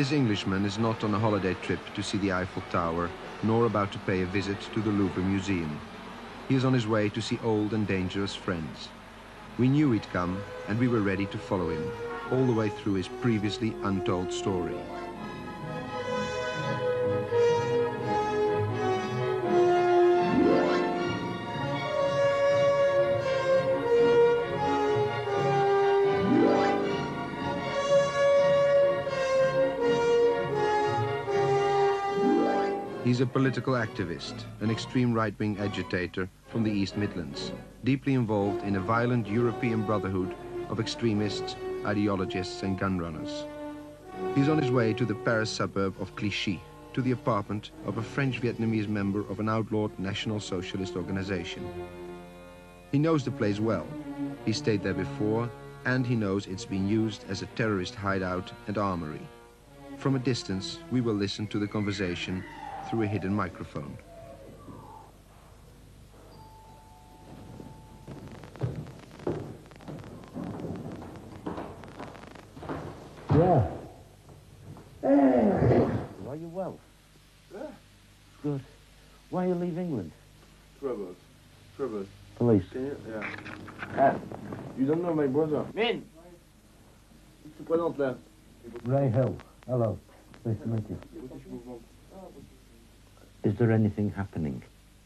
This Englishman is not on a holiday trip to see the Eiffel Tower, nor about to pay a visit to the Louvre Museum. He is on his way to see old and dangerous friends. We knew he'd come, and we were ready to follow him, all the way through his previously untold story. He's a political activist, an extreme right-wing agitator from the East Midlands, deeply involved in a violent European brotherhood of extremists, ideologists and gun runners. He's on his way to the Paris suburb of Clichy, to the apartment of a French-Vietnamese member of an outlawed National Socialist organization. He knows the place well. He stayed there before, and he knows it's been used as a terrorist hideout and armory. From a distance, we will listen to the conversation through a hidden microphone. Yeah. Hey. Are you well? Yeah. Good. Why you leave England? Troubles. Troubles. Police. Can you? Yeah. Ah, you don't know my brother. Min! Il se présente là. Ray Hill. Hello. Nice to meet you. Is there anything happening?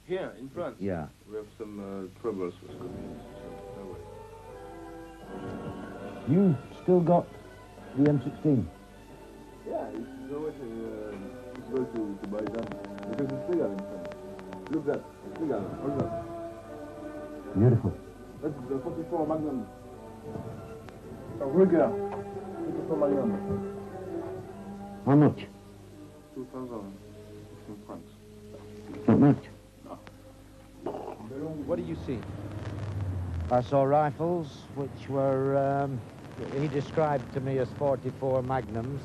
Here, in France? Yeah. We have some troubles with communists, so no way. You still got the M16? Yeah, it's always possible to buy them, because it's legal in France. Look that, it's legal, hold that. Beautiful. That's the 44 Magnum. A Ruger, 44 Magnum. How much? 2,000 francs. Not much. No. What do you see? I saw rifles, which were, he described to me as 44 Magnums.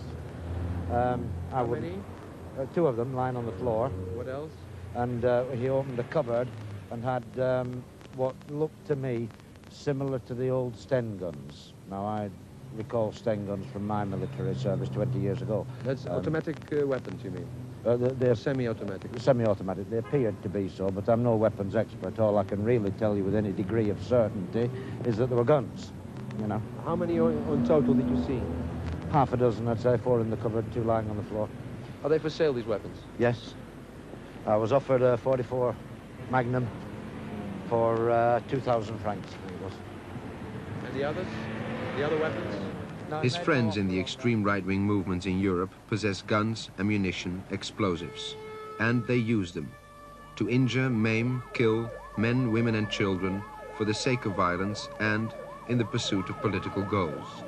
How many? Two of them lying on the floor. What else? And he opened the cupboard and had what looked to me similar to the old Sten guns. Now, I recall Sten guns from my military service 20 years ago. That's automatic weapons, you mean? They're semi-automatic. Semi-automatic. They appeared to be so, but I'm no weapons expert. All I can really tell you with any degree of certainty is that there were guns, you know. How many on total did you see? Half a dozen, I'd say, 4 in the cupboard, 2 lying on the floor. Are they for sale, these weapons? Yes. I was offered a 44 Magnum for 2,000 francs, I think it was. And the others? The other weapons? No, His friends in the extreme right-wing movements in Europe possess guns, ammunition, explosives, and they use them to injure, maim, kill men, women and children for the sake of violence and in the pursuit of political goals.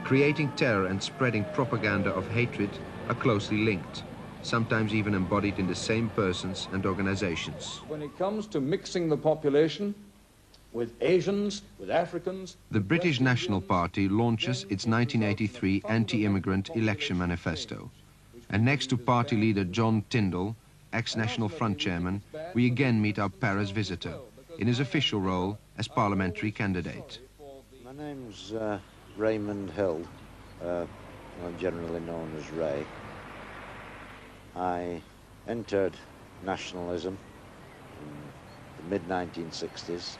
Creating terror and spreading propaganda of hatred are closely linked, sometimes even embodied in the same persons and organizations. When it comes to mixing the population with Asians, with Africans... The British National Party launches its 1983 anti-immigrant election manifesto. And next to party leader John Tyndall, ex-National Front chairman, we again meet our Paris visitor in his official role as parliamentary candidate. My name's Raymond Hill. I'm generally known as Ray. I entered nationalism in the mid-1960s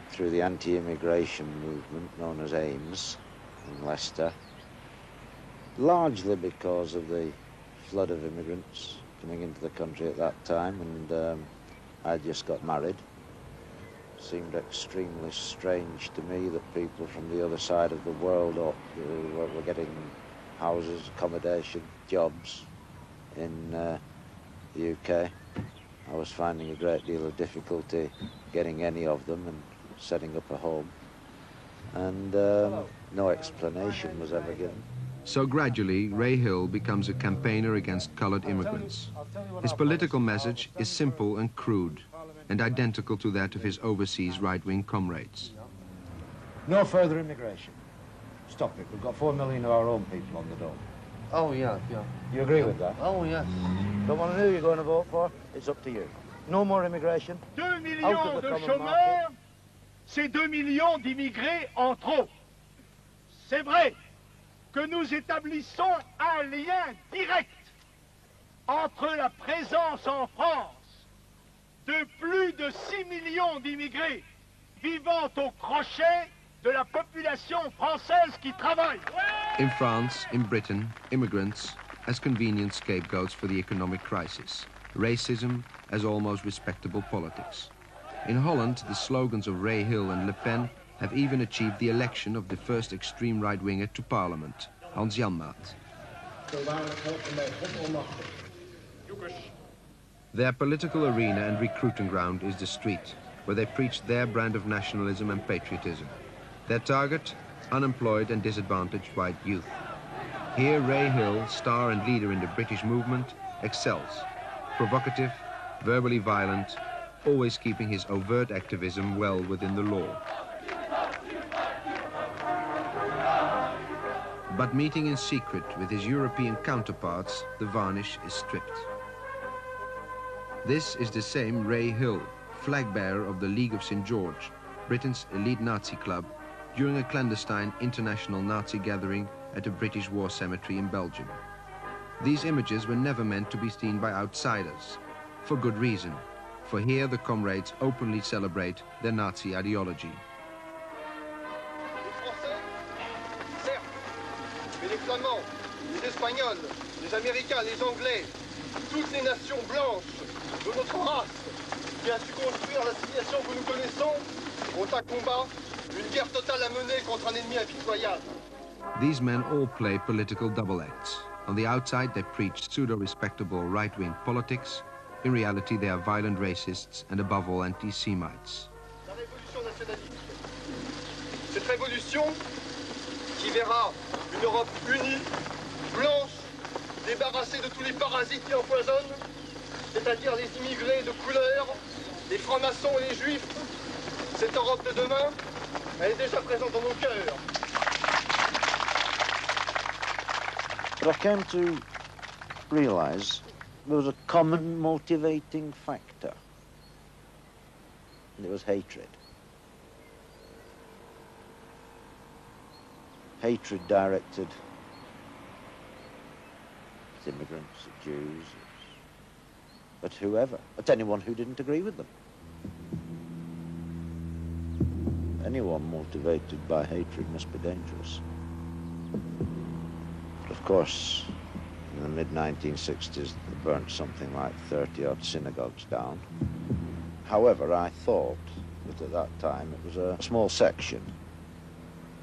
through the anti-immigration movement known as AIMS in Leicester, largely because of the flood of immigrants coming into the country at that time, and I just got married. It seemed extremely strange to me that people from the other side of the world were getting houses, accommodation, jobs in the UK. I was finding a great deal of difficulty getting any of them and setting up a home, and no explanation was ever given. So gradually, Ray Hill becomes a campaigner against colored immigrants. His political message is simple and crude, and identical to that of his overseas right-wing comrades. No further immigration. Stop it. We've got 4 million of our own people on the dole. Oh, yeah, yeah. You agree with that? Oh, yes. Don't want to know who you're going to vote for? It's up to you. No more immigration. 2 millions de chômeurs, c'est 2 millions d'immigrés en trop. C'est vrai que nous établissons un lien direct entre la présence en France de plus de 6 millions d'immigrés vivant au crochet de la population française qui travaille. In France, in Britain, immigrants as convenient scapegoats for the economic crisis, racism as almost respectable politics. In Holland, the slogans of Ray Hill and Le Pen have even achieved the election of the first extreme right-winger to parliament, Hans Janmaat. Their political arena and recruiting ground is the street, where they preach their brand of nationalism and patriotism. Their target, unemployed and disadvantaged white youth. Here Ray Hill, star and leader in the British movement, excels. Provocative, verbally violent, always keeping his overt activism well within the law. But meeting in secret with his European counterparts, the varnish is stripped. This is the same Ray Hill, flag bearer of the League of St. George, Britain's elite Nazi club, during a clandestine international Nazi gathering at a British war cemetery in Belgium. These images were never meant to be seen by outsiders, for good reason, for here the comrades openly celebrate their Nazi ideology. Mais les Flamands, les Espagnols, les Américains, les Anglais, toutes les nations blanches de notre race qui a su construire la civilisation que nous connaissons, ont à combat une guerre totale à mener contre un ennemi impitoyable. These men all play political double acts. On the outside, they preach pseudo-respectable right-wing politics. In reality, they are violent racists and above all anti-Semites. La révolution nationaliste. Cette révolution qui verra une Europe unie, blanche, débarrassée de tous les parasites qui empoisonnent, c'est-à-dire les immigrés de couleur, les francs-maçons et les juifs. Cette Europe de demain, elle est déjà présente dans nos cœurs. But I came to realize there was a common motivating factor, and it was hatred. Hatred directed at immigrants, at Jews, at whoever, at anyone who didn't agree with them. Anyone motivated by hatred must be dangerous. But of course, in the mid-1960s, they burnt something like 30-odd synagogues down. However, I thought that at that time it was a small section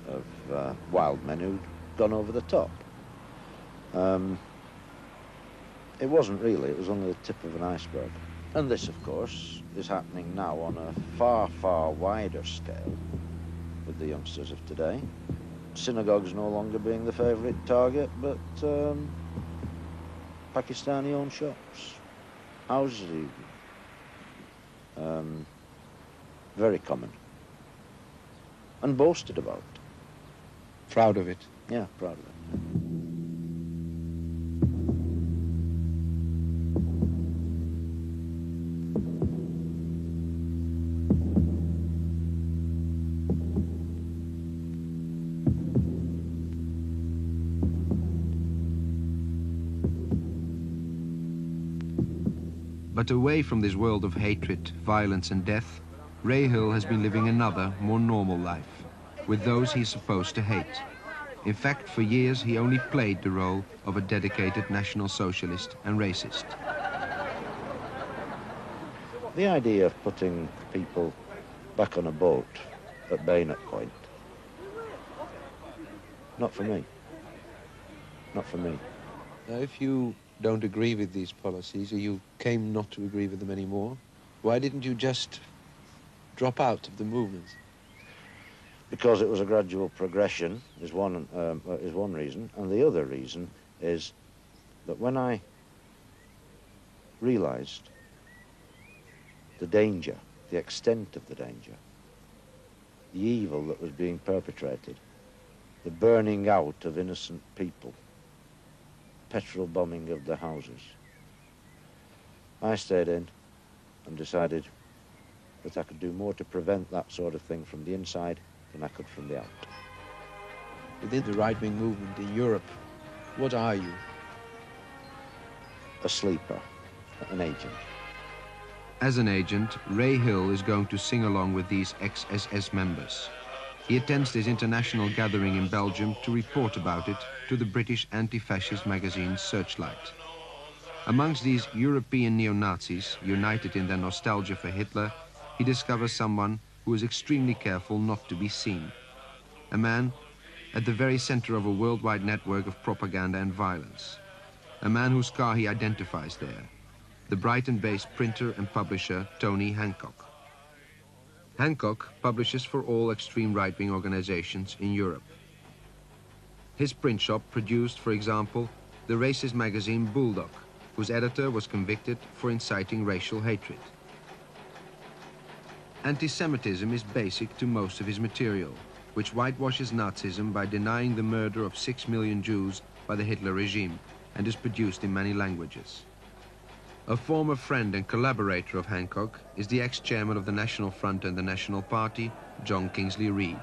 of wild men who'd gone over the top. It wasn't really, it was only the tip of an iceberg. And this, of course, is happening now on a far, far wider scale with the youngsters of today. Synagogues no longer being the favourite target, but Pakistani-owned shops, houses even. Very common. And boasted about. Proud of it. Yeah, proud of it. But away from this world of hatred, violence and death, Ray Hill has been living another, more normal life, with those he's supposed to hate. In fact, for years he only played the role of a dedicated National Socialist and racist. The idea of putting people back on a boat at bayonet point, not for me. Not for me. Now, if you don't agree with these policies, or you came not to agree with them anymore, why didn't you just drop out of the movement? Because it was a gradual progression is one reason, and the other reason is that when I realized the danger, the extent of the danger, the evil that was being perpetrated, the burning out of innocent people, petrol bombing of the houses, I stayed in and decided that I could do more to prevent that sort of thing from the inside than I could from the out. within the right-wing movement in Europe. What are you? A sleeper, an agent. As an agent, Ray Hill is going to sing along with these ex-SS members. He attends this international gathering in Belgium to report about it to the British anti-fascist magazine Searchlight. Amongst these European neo-Nazis, united in their nostalgia for Hitler, he discovers someone who is extremely careful not to be seen. A man at the very center of a worldwide network of propaganda and violence. A man whose car he identifies there. The Brighton-based printer and publisher Tony Hancock. Hancock publishes for all extreme right-wing organizations in Europe. His print shop produced, for example, the racist magazine Bulldog, whose editor was convicted for inciting racial hatred. Anti-Semitism is basic to most of his material, which whitewashes Nazism by denying the murder of 6 million Jews by the Hitler regime, and is produced in many languages. A former friend and collaborator of Hancock is the ex-chairman of the National Front and the National Party, John Kingsley Reid.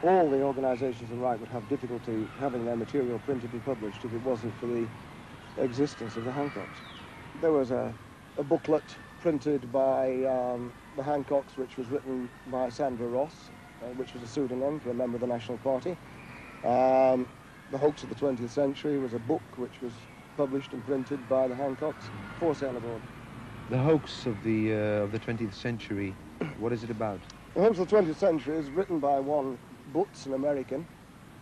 All the organisations on the right would have difficulty having their material printed and published if it wasn't for the existence of the Hancocks. There was a booklet printed by the Hancocks, which was written by Sandra Ross, which was a pseudonym for a member of the National Party. The Hoax of the 20th Century was a book which was published and printed by the Hancocks for sale abroad. The Hoax of the 20th Century, what is it about? The Hoax of the 20th Century is written by one Butts, an American,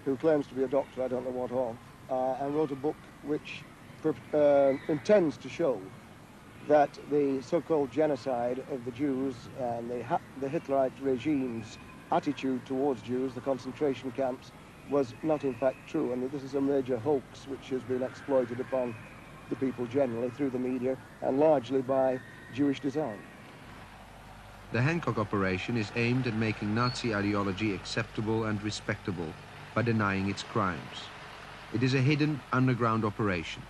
who claims to be a doctor, I don't know what of, and wrote a book which intends to show that the so-called genocide of the Jews and the Hitlerite regime's attitude towards Jews, the concentration camps, was not in fact true, and that this is a major hoax which has been exploited upon the people generally through the media and largely by Jewish design. The Hancock operation is aimed at making Nazi ideology acceptable and respectable by denying its crimes. It is a hidden underground operation.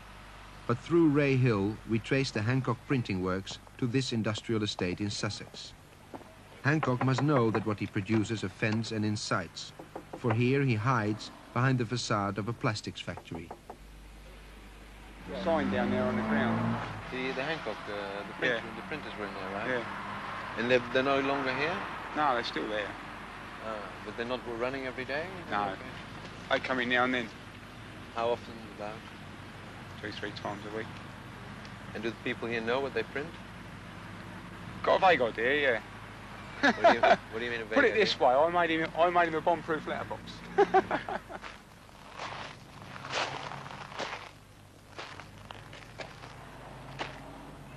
But through Ray Hill, we trace the Hancock printing works to this industrial estate in Sussex. Hancock must know that what he produces offends and incites, for here he hides behind the facade of a plastics factory. Sign down there on the ground. The Hancock, the printers were in there, right? Yeah. And they're no longer here? No, they're still there. But they're not running every day? No. They come in now and then. How often about? 2-3 times a week. And do the people here know what they print? Got a vague idea, yeah. What do you mean a vague Put it idea? this way, I made him a bomb-proof letterbox.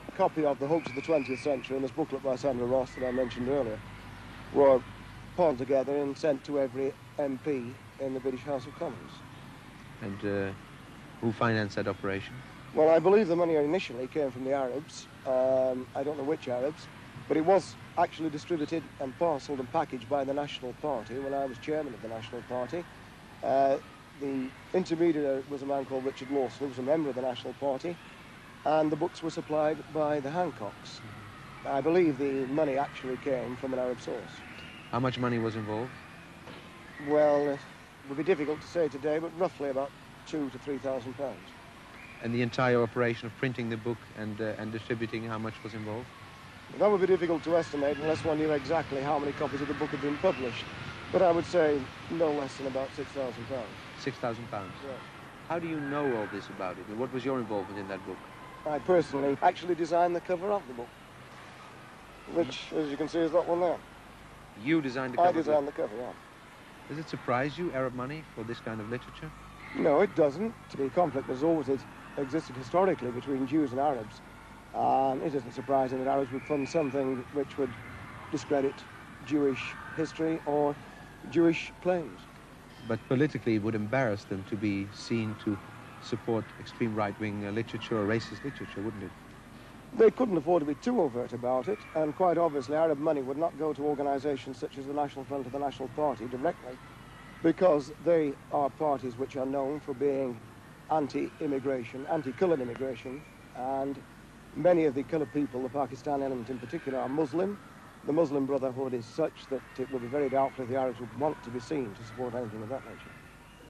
A copy of The Hoax of the 20th Century and this booklet by Sandra Ross that I mentioned earlier were pulled together and sent to every MP in the British House of Commons. And who financed that operation? Well, I believe the money initially came from the Arabs. I don't know which Arabs, but it was actually distributed and parcelled and packaged by the National Party when I was chairman of the National Party. The intermediary was a man called Richard Lawson, who was a member of the National Party, and the books were supplied by the Hancocks. I believe the money actually came from an Arab source. How much money was involved? Well, it would be difficult to say today, but roughly about £2,000 to £3,000. And the entire operation of printing the book and distributing, how much was involved? That would be difficult to estimate unless one knew exactly how many copies of the book had been published. But I would say no less than about £6,000. £6,000. Yeah. How do you know all this about it? And what was your involvement in that book? I personally actually designed the cover of the book, which, as you can see, is that one there. You designed the cover? I designed the cover, yeah. Does it surprise you, Arab money, for this kind of literature? No, it doesn't. The conflict has always existed historically between Jews and Arabs. It isn't surprising that Arabs would fund something which would discredit Jewish history or Jewish claims. But politically, it would embarrass them to be seen to support extreme right-wing literature or racist literature, wouldn't it? They couldn't afford to be too overt about it, and quite obviously Arab money would not go to organisations such as the National Front or the National Party directly, because they are parties which are known for being anti-immigration, anti-coloured immigration, and many of the coloured people, the Pakistan element in particular, are Muslim, the Muslim Brotherhood is such that it would be very doubtful if the Arabs would want to be seen to support anything of that nature.